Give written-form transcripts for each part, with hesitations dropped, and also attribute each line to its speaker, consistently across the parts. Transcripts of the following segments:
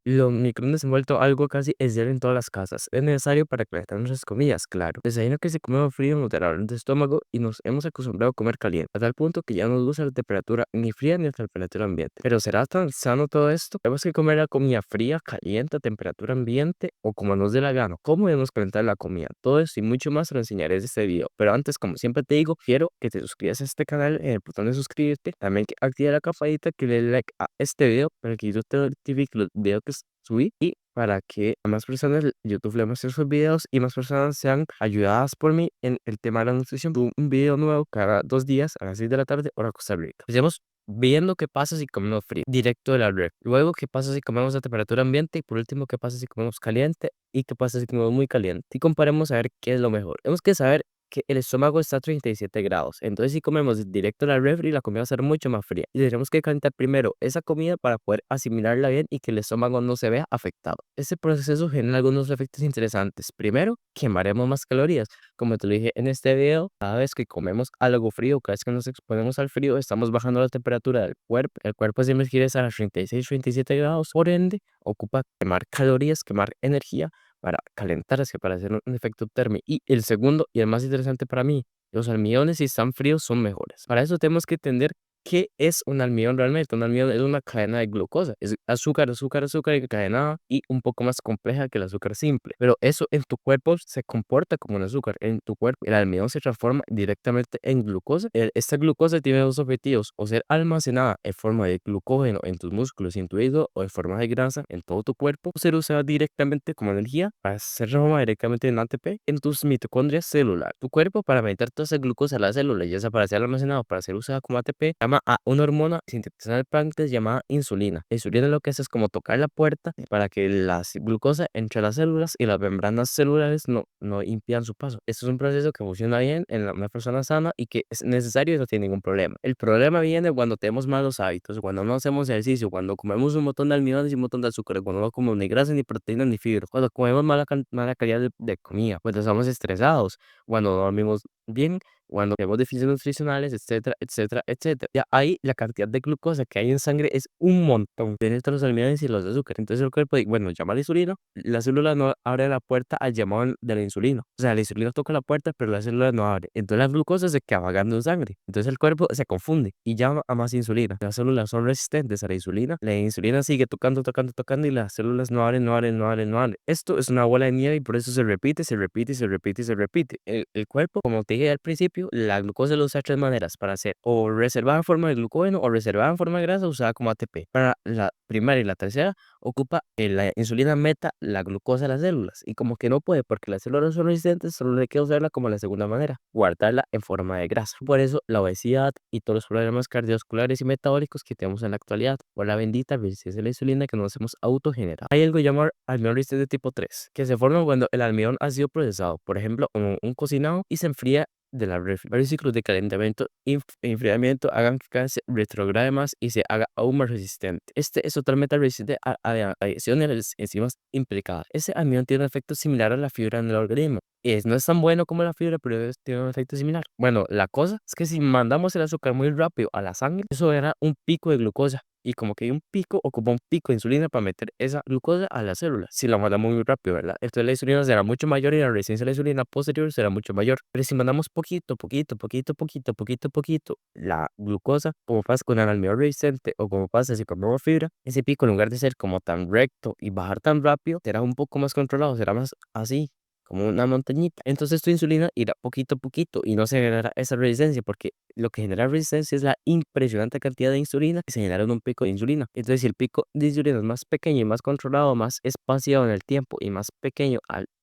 Speaker 1: Los microondas se han vuelto algo casi esencial en todas las casas. Es necesario para calentar nuestras comidas, claro. Desayuno que se come frío nos dará dolor de estómago y nos hemos acostumbrado a comer caliente, a tal punto que ya no nos gusta la temperatura ni fría ni la temperatura ambiente. Pero ¿será tan sano todo esto? ¿Tenemos que comer la comida fría, caliente, a temperatura ambiente o como nos dé la gana? ¿Cómo debemos calentar la comida? Todo esto y mucho más te lo enseñaré en este video. Pero antes, como siempre te digo, quiero que te suscribas a este canal en el botón de suscribirte. También que active la campanita, que le dé like a este video para que YouTube te notifique los videos que subí y para que a más personas YouTube le muestre sus videos y más personas sean ayudadas por mí en el tema de la nutrición. Subo un video nuevo cada 2 días a las 6 de la tarde, hora Costa Rica. Empecemos viendo qué pasa si comemos frío, directo de la red. Luego, qué pasa si comemos a temperatura ambiente. Y por último, qué pasa si comemos caliente. Y qué pasa si comemos muy caliente. Y comparemos a ver qué es lo mejor. Tenemos que saber que el estómago está a 37 grados. Entonces, si comemos directo a la refri, la comida va a ser mucho más fría. Y tenemos que calentar primero esa comida para poder asimilarla bien y que el estómago no se vea afectado. Este proceso genera algunos efectos interesantes. Primero, quemaremos más calorías. Como te lo dije en este video, cada vez que comemos algo frío, cada vez que nos exponemos al frío, estamos bajando la temperatura del cuerpo. El cuerpo siempre quiere estar a 36, 37 grados. Por ende, ocupa quemar calorías, quemar energía para calentarse, para hacer un efecto térmico. Y el segundo, y el más interesante para mí, los almidones si están fríos son mejores. Para eso tenemos que entender qué es un almidón realmente. Un almidón es una cadena de glucosa. Es azúcar, azúcar, azúcar encadenada y un poco más compleja que el azúcar simple. Pero eso en tu cuerpo se comporta como un azúcar. En tu cuerpo el almidón se transforma directamente en glucosa. Esta glucosa tiene dos objetivos: o ser almacenada en forma de glucógeno en tus músculos y en tu hígado, o en forma de grasa en todo tu cuerpo, o ser usada directamente como energía para ser transformada directamente en ATP en tus mitocondrias celular. Tu cuerpo, para meter toda esa glucosa a la célula, ya sea para ser almacenado o para ser usada como ATP, llama a una hormona sintetizada en el páncreas llamada insulina. La insulina lo que hace es como tocar la puerta para que la glucosa entre las células y las membranas celulares no impidan su paso. Esto es un proceso que funciona bien en una persona sana y que es necesario y no tiene ningún problema. El problema viene cuando tenemos malos hábitos, cuando no hacemos ejercicio, cuando comemos un montón de almidones y un montón de azúcar, cuando no comemos ni grasa, ni proteínas, ni fibra, cuando comemos mala calidad de comida, cuando estamos estresados, cuando no dormimos bien, cuando tenemos deficiencias nutricionales, etcétera, etcétera, etcétera. Ya ahí la cantidad de glucosa que hay en sangre es un montón. Penetra los almidones y los azúcares. Entonces el cuerpo, bueno, llama a la insulina, la célula no abre la puerta al llamado de la insulina. O sea, la insulina toca la puerta, pero la célula no abre. Entonces la glucosa se queda vagando en sangre. Entonces el cuerpo se confunde y llama a más insulina. Las células son resistentes a la insulina. La insulina sigue tocando, tocando, tocando y las células no abren, no abren, no abren, no abren. Esto es una bola de nieve y por eso se repite, se repite, se repite, se repite. El cuerpo, como te dije al principio, la glucosa lo usa de tres maneras: para ser o reservada en forma de glucógeno o reservada en forma de grasa usada como ATP. Para la primera y la tercera ocupa la insulina meta la glucosa de las células y como que no puede porque las células son resistentes, solo le queda usarla como la segunda manera, guardarla en forma de grasa. Por eso la obesidad y todos los problemas cardiovasculares y metabólicos que tenemos en la actualidad, por la bendita resistencia a la insulina que nos hemos autogenerado. Hay algo llamado almidón resistente tipo 3 que se forma cuando el almidón ha sido procesado, por ejemplo, como un cocinado, y se enfría de la refri. Varios ciclos de calentamiento e enfriamiento hagan que cada vez se retrograde más y se haga aún más resistente. Este es totalmente resistente a adiciones de las enzimas implicadas. Ese almidón tiene un efecto similar a la fibra en el organismo. No es tan bueno como la fibra, pero tiene un efecto similar. Bueno, la cosa es que si mandamos el azúcar muy rápido a la sangre, eso era un pico de glucosa. Y como que hay un pico, ocupa un pico de insulina para meter esa glucosa a la célula. Si la mandamos muy rápido, ¿verdad? Entonces la insulina será mucho mayor y la resistencia a la insulina posterior será mucho mayor. Pero si mandamos poquito, poquito, poquito, poquito, poquito, poquito, la glucosa, como pasa con el almidón resistente o como pasa si comemos fibra, ese pico, en lugar de ser como tan recto y bajar tan rápido, será un poco más controlado, será más así, como una montañita. Entonces tu insulina irá poquito a poquito y no se generará esa resistencia, porque lo que genera resistencia es la impresionante cantidad de insulina que se genera en un pico de insulina. Entonces, si el pico de insulina es más pequeño y más controlado, más espaciado en el tiempo y más pequeño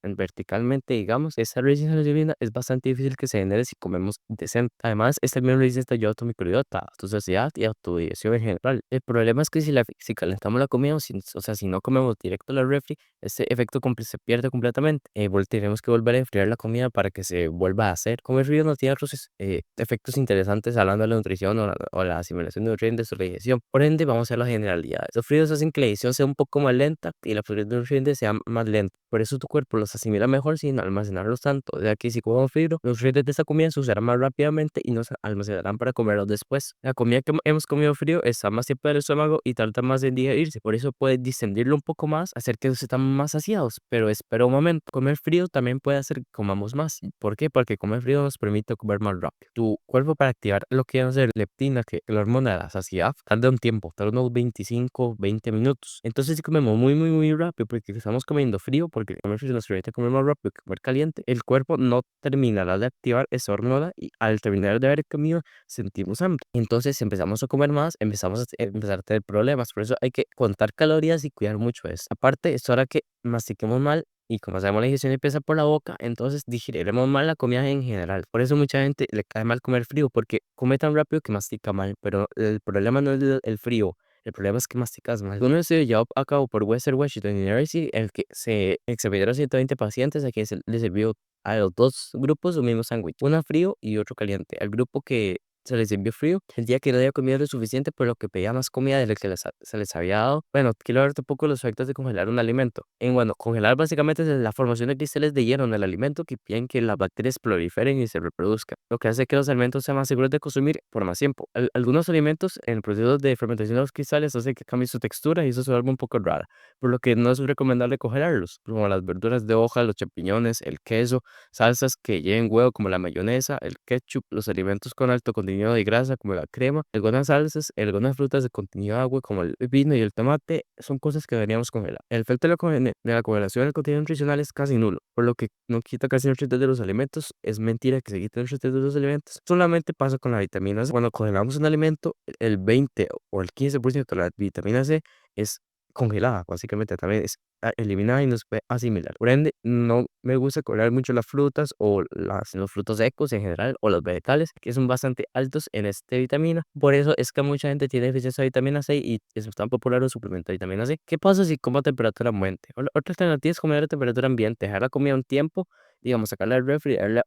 Speaker 1: verticalmente, digamos, esa resistencia a la insulina es bastante difícil que se genere si comemos decente. Además, esta misma resistencia ayuda a tu microbiota, a tu saciedad y a tu digestión en general. El problema es que si calentamos la comida, o sea, si no comemos directo a la refri, este efecto se pierde completamente. Tenemos que volver a enfriar la comida para que se vuelva a hacer. Comer frío no tiene otros efectos interesantes hablando de la nutrición o la asimilación de nutrientes o la digestión. Por ende, vamos a ver las generalidades. Los fríos hacen que la digestión sea un poco más lenta y la absorción de nutrientes sea más lenta. Por eso tu cuerpo los los asimila mejor sin almacenarlos tanto, ya que si comemos frío, los nutrientes de esta comida se usarán más rápidamente y nos almacenarán para comerlos después. La comida que hemos comido frío está más tiempo en el estómago y tarda más en digerirse, por eso puede distendirlo un poco más, hacer que nos estamos más saciados. Pero espera un momento, comer frío también puede hacer que comamos más. ¿Por qué? Porque comer frío nos permite comer más rápido. Tu cuerpo, para activar lo que llama leptina, que es la hormona de la saciedad, tarda un tiempo, tarda unos 25, 20 minutos. Entonces si comemos muy rápido porque estamos comiendo frío, porque comer frío nos permite comer más rápido que comer caliente, el cuerpo no terminará de activar esa hormona y al terminar de haber comido sentimos hambre. Entonces empezamos a comer más, empezamos a empezar a tener problemas. Por eso hay que contar calorías y cuidar mucho eso. Aparte, esto hará que mastiquemos mal. Y como sabemos, la digestión empieza por la boca, entonces digeriremos mal la comida en general. Por eso mucha gente le cae mal comer frío, porque come tan rápido que mastica mal. Pero el problema no es el frío, el problema es que masticas mal. Un estudio llevado a cabo por Western Washington University, el que se examinaron a 120 pacientes a quienes se les sirvió a los dos grupos un mismo sándwich, uno frío y otro caliente. Al grupo que se les envió frío, sentía que no había comido lo suficiente, por lo que pedía más comida de la que se les había dado. Bueno, quiero darte un poco los efectos de congelar un alimento. Bueno, congelar básicamente es la formación de cristales de hielo en el alimento que impiden que las bacterias proliferen y se reproduzcan, lo que hace que los alimentos sean más seguros de consumir por más tiempo. Algunos alimentos en el proceso de fermentación de los cristales hace que cambie su textura y eso se vuelve un poco rara, por lo que no es recomendable congelarlos, como las verduras de hoja, los champiñones, el queso, salsas que lleven huevo como la mayonesa, el ketchup, los alimentos con alto contenido de grasa como la crema, algunas salsas, algunas frutas de contenido de agua como el vino y el tomate son cosas que deberíamos congelar. El efecto de la congelación del contenido nutricional es casi nulo, por lo que no quita casi nutrientes de los alimentos. Es mentira que se quiten nutrientes de los alimentos. Solamente pasa con la vitamina C. Cuando congelamos un alimento, el 20 o el 15% de la vitamina C es congelada, básicamente también es eliminada y nos puede asimilar. Por ende, no me gusta comer mucho las frutas o los frutos secos en general o los vegetales, que son bastante altos en esta vitamina. Por eso es que mucha gente tiene deficiencia de vitamina C y es tan popular el suplemento de vitamina C. ¿Qué pasa si como a temperatura ambiente? Otra alternativa es comer a temperatura ambiente, dejar la comida un tiempo, digamos, sacarla del refri, darle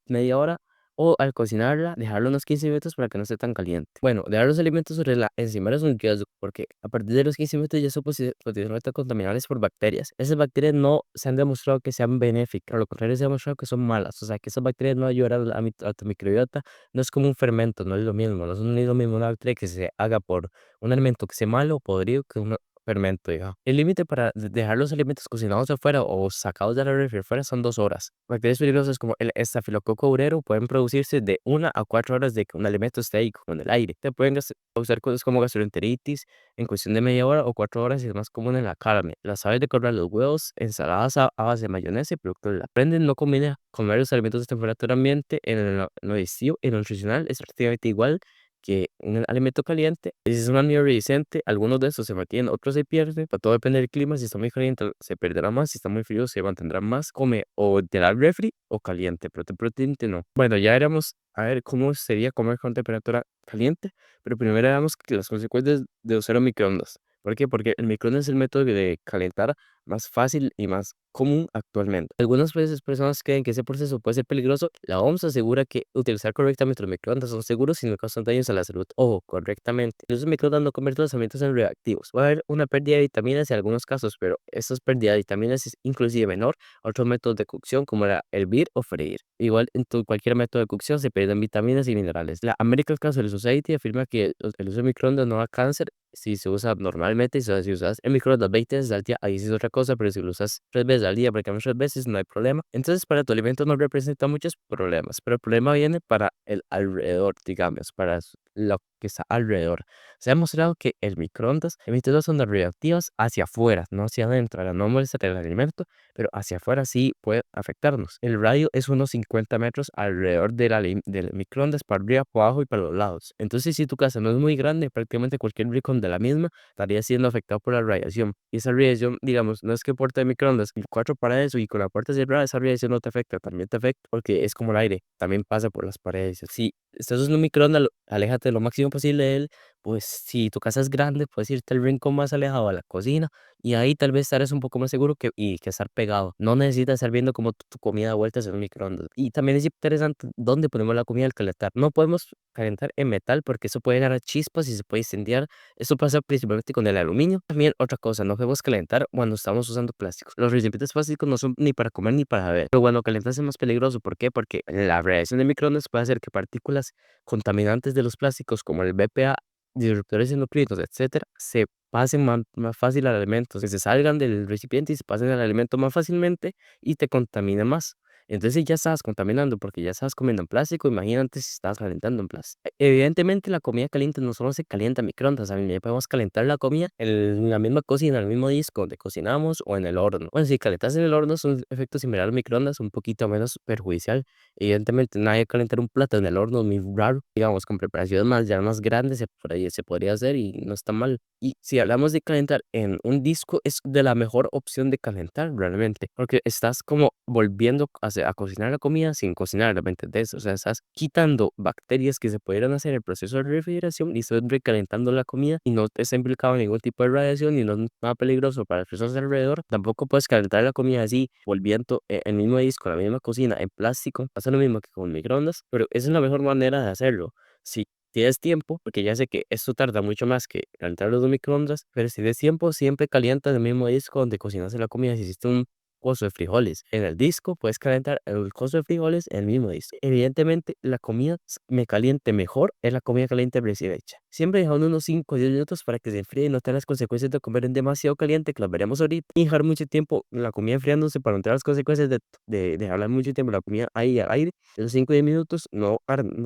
Speaker 1: media hora o al cocinarla, dejarlo unos 15 minutos para que no esté tan caliente. Bueno, dejar los alimentos sobre la encimera es un riesgo porque a partir de los 15 minutos ya son potencialmente contaminables por bacterias. Esas bacterias no se han demostrado que sean benéficas, por lo contrario se ha demostrado que son malas. O sea, que esas bacterias no ayudan a tu microbiota, no es como un fermento, no es lo mismo, no es lo mismo una bacteria que se haga por un alimento que sea malo o podrido que un fermento, digamos. El límite para dejar los alimentos cocinados afuera o sacados de la refri afuera son 2 horas. Bacterias peligrosas como el estafilococo aurero pueden producirse de 1 a 4 horas de que un alimento esté ahí con el aire. Te pueden causar cosas como gastroenteritis en cuestión de media hora o 4 horas y es más común en la carne. Las aves de corral, los huevos, ensaladas a base de mayonesa y productos de la aprenden no combina comer los alimentos de temperatura ambiente en lo digestivo y lo nutricional es prácticamente igual que un alimento caliente. Si es un anillo iridiscente, algunos de estos se mantienen, otros se pierden. Todo depende del clima. Si está muy caliente, se perderá más. Si está muy frío, se mantendrá más. Come o de la refri o caliente, pero proteína no. Bueno, ya éramos a ver cómo sería comer con temperatura caliente, pero primero veamos que las consecuencias de usar un microondas. ¿Por qué? Porque el microondas es el método de calentar más fácil y más común actualmente. Algunas veces personas creen que ese proceso puede ser peligroso. La OMS asegura que utilizar correctamente los microondas son seguros y no causan daños a la salud. Ojo, correctamente. Los microondas no convierten los alimentos en reactivos. Va a haber una pérdida de vitaminas en algunos casos, pero esta pérdida de vitaminas es inclusive menor a otros métodos de cocción como era hervir o freír. Igual en cualquier método de cocción se pierden vitaminas y minerales. La American Cancer Society afirma que el uso de microondas no da cáncer si se usa normalmente, si usas el microondas 20 veces al día, ahí sí es otra cosa, pero si lo usas 3 veces al día, porque 3 veces no hay problema. Entonces, para tu alimento no representa muchos problemas, pero el problema viene para el alrededor, digamos, para lo que está alrededor. Se ha mostrado que el microondas emite dos ondas radioactivas hacia afuera, no hacia adentro, ahora no molesta el alimento, pero hacia afuera sí puede afectarnos. El radio es unos 50 metros alrededor del microondas, para arriba, para abajo y para los lados. Entonces, si tu casa no es muy grande, prácticamente cualquier rincón de la misma estaría siendo afectado por la radiación. Y esa radiación, digamos, no es que puerta de microondas y cuatro paredes y con la puerta cerrada, esa radiación no te afecta, también te afecta porque es como el aire, también pasa por las paredes. Si estás en un microondas, aléjate lo máximo posible de él Pues si tu casa es grande, puedes irte al rincón más alejado a la cocina y ahí tal vez estarás un poco más seguro que estar pegado. No necesitas estar viendo como tu comida a vueltas en un microondas. Y también es interesante dónde ponemos la comida al calentar. No podemos calentar en metal porque eso puede dar chispas y se puede incendiar. Eso pasa principalmente con el aluminio. También otra cosa, no podemos calentar cuando estamos usando plásticos. Los recipientes plásticos no son ni para comer ni para beber. Pero cuando calentas es más peligroso. ¿Por qué? Porque la radiación de microondas puede hacer que partículas contaminantes de los plásticos como el BPA, disruptores endocrinos, etcétera, se pasen más fácil al alimento, que se salgan del recipiente y se pasen al alimento más fácilmente y te contamina más. Entonces, si ya estabas contaminando porque ya estabas comiendo en plástico, imagínate si estabas calentando en plástico. Evidentemente, la comida caliente no solo se calienta en microondas, también podemos calentar la comida en la misma cocina, en el mismo disco donde cocinamos o en el horno. Bueno, si calentas en el horno, es un efecto similar al microondas, un poquito menos perjudicial. Evidentemente, nadie calentar un plato en el horno es muy raro. Digamos, con preparaciones más grandes por ahí se podría hacer y no está mal. Y si hablamos de calentar en un disco, es de la mejor opción de calentar realmente, porque estás como volviendo a cocinar la comida sin cocinar, ¿me entendés? O sea, estás quitando bacterias que se pudieran hacer en el proceso de refrigeración y estás recalentando la comida y no te está implicado en ningún tipo de radiación y no es nada peligroso para las personas alrededor. Tampoco puedes calentar la comida así, volviendo el mismo disco, la misma cocina en plástico. Pasa lo mismo que con microondas, pero esa es la mejor manera de hacerlo. Si tienes tiempo, porque ya sé que esto tarda mucho más que calentar los microondas, pero si tienes tiempo, siempre calienta el mismo disco donde cocinaste la comida. Si hiciste un coso de frijoles en el disco, puedes calentar el coso de frijoles en el mismo disco. Evidentemente, la comida me caliente mejor es la comida caliente recién hecha. Siempre dejando unos 5 o 10 minutos para que se enfríe y no tenga las consecuencias de comer en demasiado caliente, que las veremos ahorita. Y dejar mucho tiempo la comida enfriándose para no tener las consecuencias de dejarla mucho tiempo la comida ahí al aire. Esos 5 o 10 minutos no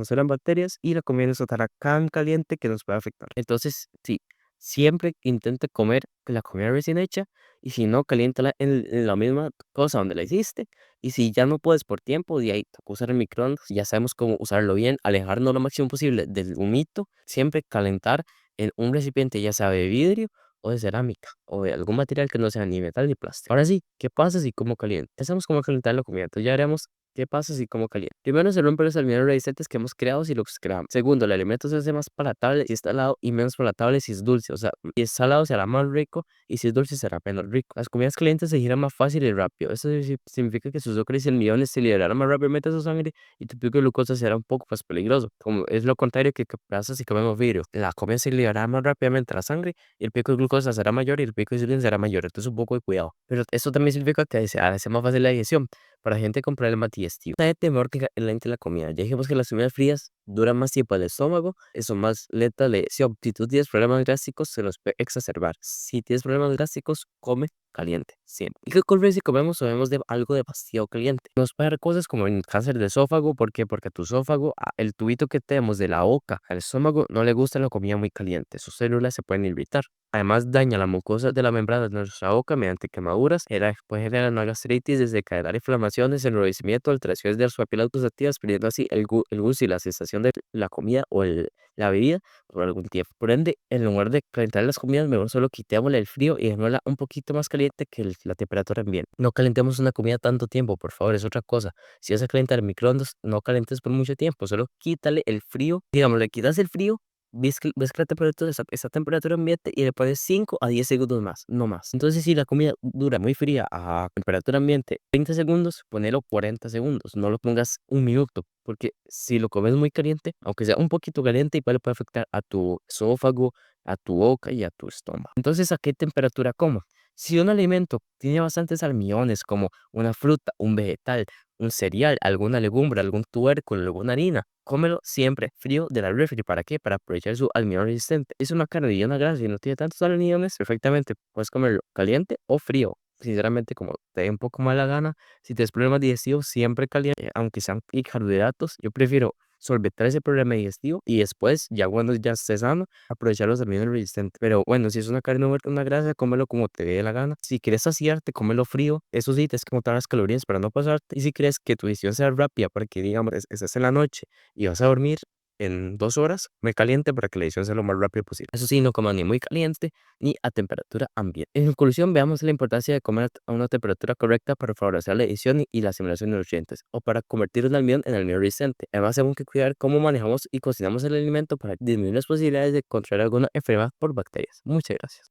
Speaker 1: serán bacterias y la comida no estará tan caliente que nos puede afectar. Entonces, sí, siempre intenta comer la comida recién hecha y si no, caliéntala en la misma cosa donde la hiciste. Y si ya no puedes por tiempo, de ahí toca usar el microondas. Ya sabemos cómo usarlo bien, alejarnos lo máximo posible del humito. Siempre calentar en un recipiente, ya sea de vidrio o de cerámica o de algún material que no sea ni metal ni plástico. Ahora sí, ¿qué pasa si como caliente? Ya sabemos cómo calentar la comida. Entonces ya haremos qué pasa si como caliente. Primero se rompen los alimentos resistentes que hemos creado si los creamos. Segundo, el alimento se hace más palatable si está salado y menos palatable si es dulce. O sea, si es salado será más rico y si es dulce será menos rico. Las comidas calientes se giran más fácil y rápido. Eso significa que sus azúcares y almidones se liberarán más rápidamente a su sangre y tu pico de glucosa será un poco más peligroso. Como es lo contrario que pasa si comemos vidrio. La comida se liberará más rápidamente a la sangre y el pico de glucosa será mayor y el pico de insulina será mayor. Entonces un poco de cuidado. Pero eso también significa que se hace más fácil la digestión para gente con problemas digestivos. Está de temor que caliente la comida. Ya dijimos que las comidas frías duran más tiempo en el estómago, eso más lenta la digestión. Si tú tienes problemas gástricos, se los puede exacerbar. Si tienes problemas gástricos, come caliente, siempre. ¿Y qué ocurre si comemos o bebemos de algo demasiado caliente? Nos puede dar cosas como el cáncer de esófago. ¿Por qué? Porque a tu esófago, el tubito que tenemos de la boca al estómago, no le gusta la comida muy caliente. Sus células se pueden irritar. Además, daña la mucosa de la membrana de nuestra boca mediante quemaduras. Puede generar una gastritis, desencadenar inflamaciones, enrojecimiento, alteraciones de las papilas gustativas, perdiendo así el gusto y la sensación de la comida o la bebida por algún tiempo. Por ende, en lugar de calentar las comidas, mejor solo quitémosle el frío y dejémosla un poquito más caliente que la temperatura ambiente. No calentemos una comida tanto tiempo, por favor, es otra cosa. Si vas a calentar en microondas, no calentes por mucho tiempo, solo quítale el frío. Digamos, le quitas el frío. Ves que la temperatura está a temperatura ambiente y le pones 5 a 10 segundos más, no más. Entonces, si la comida dura muy fría a temperatura ambiente 30 segundos, ponelo 40 segundos, no lo pongas un minuto, porque si lo comes muy caliente, aunque sea un poquito caliente, igual le puede afectar a tu esófago, a tu boca y a tu estómago. Entonces, ¿a qué temperatura como? Si un alimento tiene bastantes almidones, como una fruta, un vegetal, un cereal, alguna legumbre, algún tubérculo, alguna harina, cómelo siempre frío de la refri. ¿Para qué? Para aprovechar su almidón resistente. Es una carne y una grasa y no tiene tantos almidones, perfectamente puedes comerlo caliente o frío. Sinceramente, como te dé un poco más la gana, si tienes problemas digestivos, siempre caliente, aunque sean y carbohidratos, yo prefiero solventar ese problema digestivo y después, ya cuando ya estés sano, aprovechar los almidones resistentes. Pero bueno, si es una carne muerta, una grasa, cómelo como te dé la gana. Si quieres saciarte, cómelo frío. Eso sí, tienes que contar las calorías para no pasarte. Y si crees que tu digestión sea rápida, porque digamos, estás en la noche y vas a dormir, en 2 horas, muy caliente para que la edición sea lo más rápido posible. Eso sí, no coma ni muy caliente ni a temperatura ambiente. En conclusión, veamos la importancia de comer a una temperatura correcta para favorecer la edición y la asimilación de nutrientes o para convertir un almidón en almidón resistente. Además, tenemos que cuidar cómo manejamos y cocinamos el alimento para disminuir las posibilidades de contraer alguna enfermedad por bacterias. Muchas gracias.